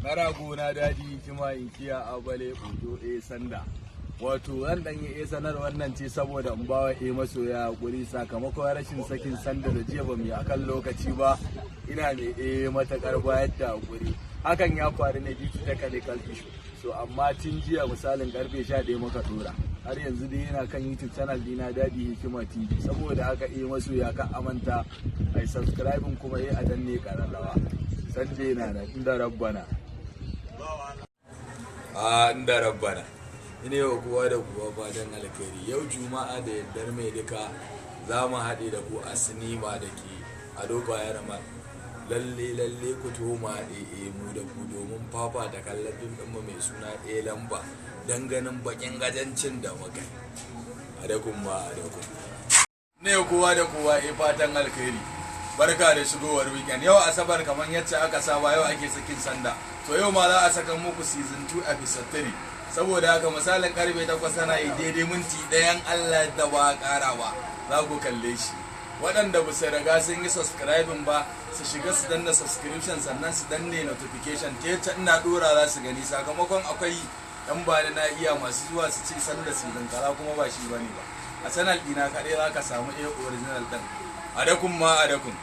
na rago na daɗi kima inkiya abale ojo sanda. Wato zan dan yi sanar wannan ce saboda in bawa masoya hakuri sakamakon rashin sakin sanda da jiya ba mu yi akan lokaci ba. Ina mai matakar bayar da hakuri. Hakan ya faru ne due to technical issue. So amma tun jiya misalin karfe 11 muka dora. Har yanzu dai yana kan YouTube channel dina Dadi Hikima TV. Saboda haka masoya ka amanta ai subscribing kuma a danne kararrawa. Sande na da inda rabbana. Inda rabbana. Ine wa kowa da kowa fatan alkhairi. Yau Juma'a da yaddar mai duka za mu haɗe da ku a sinima da ke a Doba Rama. Lalle ku to mu haɗe mu da ku domin fafa da kallafin ɗinmu mai suna lamba don ganin bakin gajancin da muka. Adakun ma adakun. Ne kowa da kowa fatan alkhairi. Barka da shigowar weekend. Yau Asabar kamar yadda aka saba yau ake sakin sanda. To yau ma za a saka muku season 2 episode 3. Saboda haka misalin karfe 8 tana yi daidai minti ɗayan Allah da ba ƙara ba za ku kalle shi. Waɗanda ba su riga sun yi subscribing ba su shiga su danna subscription sannan su danne notification ta yadda ina ɗora za su gani sakamakon akwai ɗan ba na iya masu zuwa su ci sanda su kara kuma ba shi bane ba. A channel ɗina kaɗai za ka samu original ɗin. Adakun ma adakun.